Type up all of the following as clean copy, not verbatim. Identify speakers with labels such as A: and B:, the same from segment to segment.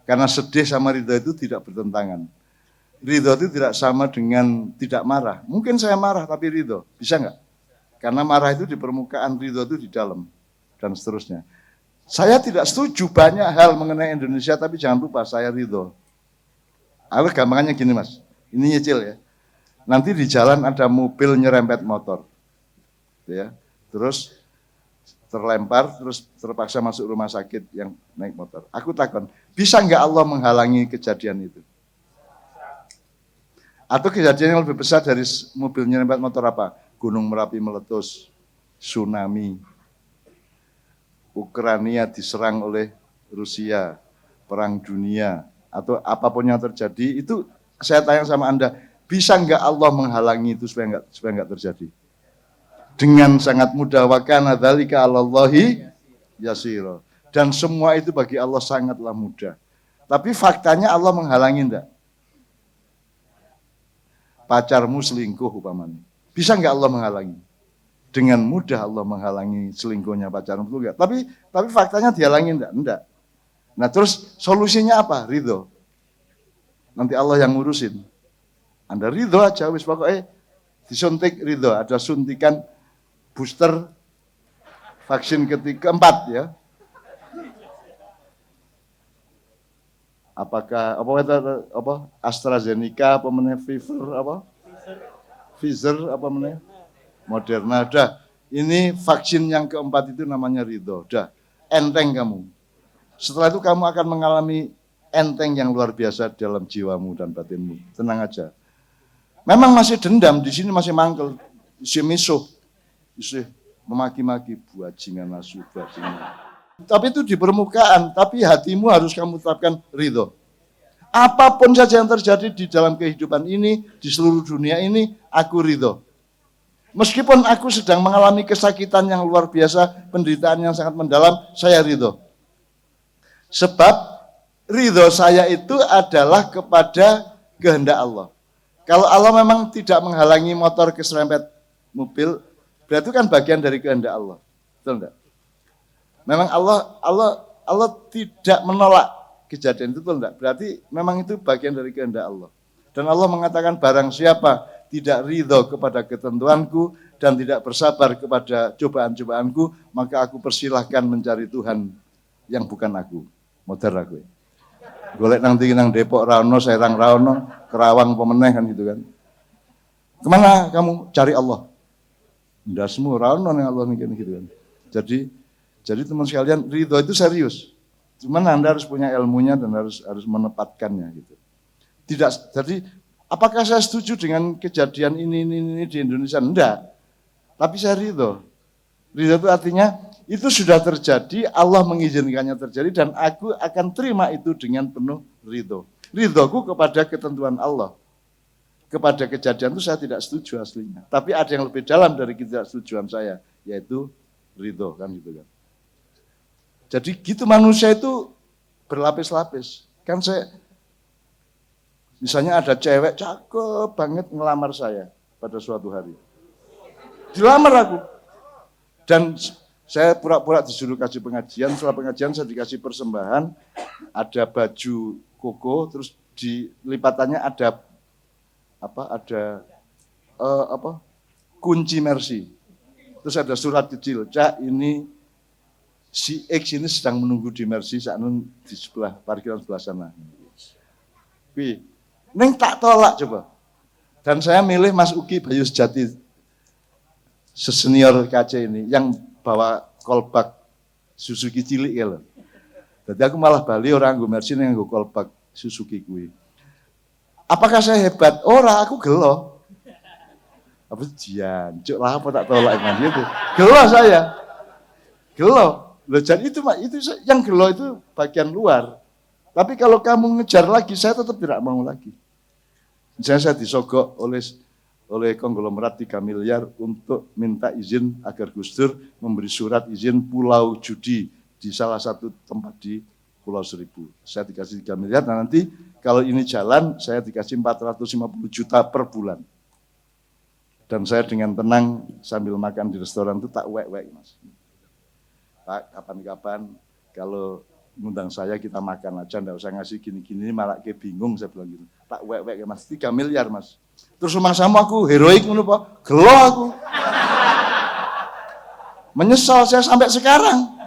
A: Karena sedih sama ridho itu tidak bertentangan. Ridho itu tidak sama dengan tidak marah. Mungkin saya marah tapi ridho, bisa nggak? Karena marah itu di permukaan, ridho itu di dalam, dan seterusnya. Saya tidak setuju banyak hal mengenai Indonesia, tapi jangan lupa saya ridho. Aku gampangannya gini mas, ini nyicil ya. Nanti di jalan ada mobil nyerempet motor, ya, terus terlempar, terus terpaksa masuk rumah sakit yang naik motor. Aku takon, bisa nggak Allah menghalangi kejadian itu? Atau kejadian yang lebih besar dari mobil nyerempet motor apa? Gunung Merapi meletus, tsunami, Ukraina diserang oleh Rusia, perang dunia, atau apapun yang terjadi, itu saya tanya sama Anda, bisa nggak Allah menghalangi itu supaya nggak terjadi? Dengan sangat mudah, wa kana dzalika 'alallahi yasira. Dan semua itu bagi Allah sangatlah mudah. Tapi faktanya Allah menghalangi enggak? Pacarmu selingkuh umpamanya. Bisa nggak Allah menghalangi? Dengan mudah Allah menghalangi selingkuhnya pacarmu itu enggak. Tapi faktanya dihalangi enggak? Enggak. Nah terus solusinya apa? Ridho. Nanti Allah yang ngurusin. Anda ridho aja, wis pokoknya disuntik ridho. Ada suntikan booster vaksin keempat ya. Apakah AstraZeneca apa meneh Pfizer apa meneh Moderna. Dah, ini vaksin yang keempat itu namanya ridho. Dah, enteng kamu. Setelah itu kamu akan mengalami enteng yang luar biasa dalam jiwamu dan batinmu. Tenang aja. Memang masih dendam, di sini masih mangkel, masih misuh, masih memaki-maki bajingan asu, bajingan. Tapi itu di permukaan, tapi hatimu harus kamu tetapkan ridho. Apapun saja yang terjadi di dalam kehidupan ini, di seluruh dunia ini, aku ridho. Meskipun aku sedang mengalami kesakitan yang luar biasa, penderitaan yang sangat mendalam, saya ridho. Sebab ridho saya itu adalah kepada kehendak Allah. Kalau Allah memang tidak menghalangi motor keserempet mobil, berarti kan bagian dari kehendak Allah. Betul enggak? Memang Allah tidak menolak kejadian itu, betul enggak? Berarti memang itu bagian dari kehendak Allah. Dan Allah mengatakan barang siapa tidak ridho kepada ketentuanku dan tidak bersabar kepada cobaan-cobaanku, maka aku persilahkan mencari Tuhan yang bukan aku. Modern aku. Golek nang Depok Rano, Serang Rano, Kerawang pemeneh kan gitu kan. Kemana kamu? Cari Allah. Ndasmu Rano yang Allah mikir gitu kan. Jadi teman sekalian, ridho itu serius. Cuman Anda harus punya ilmunya dan harus menempatkannya gitu. Tidak, jadi apakah saya setuju dengan kejadian ini di Indonesia? Enggak. Tapi saya ridho. Ridho itu artinya itu sudah terjadi, Allah mengizinkannya terjadi dan aku akan terima itu dengan penuh ridho. Ridhoku kepada ketentuan Allah. Kepada kejadian itu saya tidak setuju aslinya. Tapi ada yang lebih dalam dari ketidaksetujuan saya, yaitu ridho kan gitu kan. Jadi gitu manusia itu berlapis-lapis. Kan saya, misalnya ada cewek cakep banget ngelamar saya pada suatu hari. Dilamar aku. Dan saya pura-pura disuruh kasih pengajian, setelah pengajian saya dikasih persembahan, ada baju koko, terus di lipatannya ada kunci Mercy. Terus ada surat kecil, Cak ini si X ini sedang menunggu di Mercy, saat di sebelah parkiran sebelah sana. Wih, neng tak tolak coba. Dan saya milih Mas Uki Bayu Sejati, senior KC ini, yang bawa kolbak Suzuki cilik ya loh. Jadi aku malah bali orang nggo Mercy yang nggo kolbak Suzuki kuwi. Apakah saya hebat? Ora, aku gelo. Apa jancuk lah apa tak tolak iman gitu. Gelo saya. Gelo. Loh, jadi itu yang gelo itu bagian luar. Tapi kalau kamu ngejar lagi, saya tetap tidak mau lagi. Misalnya saya disogok oleh konglomerat 3 miliar untuk minta izin agar Gus Dur memberi surat izin pulau judi di salah satu tempat di Pulau Seribu. Saya dikasih 3 miliar, nah nanti kalau ini jalan saya dikasih 450 juta per bulan. Dan saya dengan tenang sambil makan di restoran itu tak wek-wek Mas. Pak, kapan-kapan kalau ngundang saya, kita makan aja, ndak usah ngasih gini-gini, malah kayak bingung, saya bilang gitu. Tak wek-wek Mas, 3 miliar Mas. Terus rumah sama aku heroik ngono Pak, gelo aku. Menyesal saya sampai sekarang.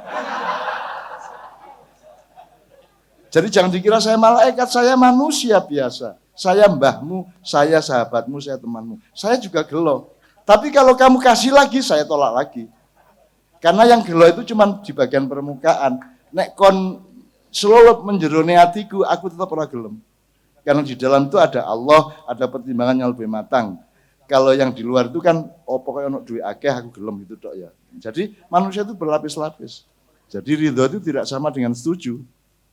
A: Jadi jangan dikira saya malaikat, saya manusia biasa. Saya mbahmu, saya sahabatmu, saya temanmu. Saya juga gelo. Tapi kalau kamu kasih lagi, saya tolak lagi. Karena yang gelo itu cuma di bagian permukaan. Nek kon selalu menjerone hatiku, aku tetap ora gelem. Karena di dalam itu ada Allah, ada pertimbangan yang lebih matang. Kalau yang di luar itu kan, oh pokoknya ono duit akeh aku gelem itu tok ya. Jadi manusia itu berlapis-lapis. Jadi ridho itu tidak sama dengan setuju.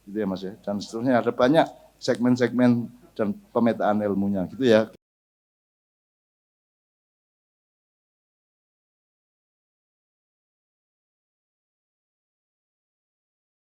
A: Gitu ya Mas ya. Dan seterusnya ada banyak segmen-segmen dan pemetaan ilmunya gitu ya.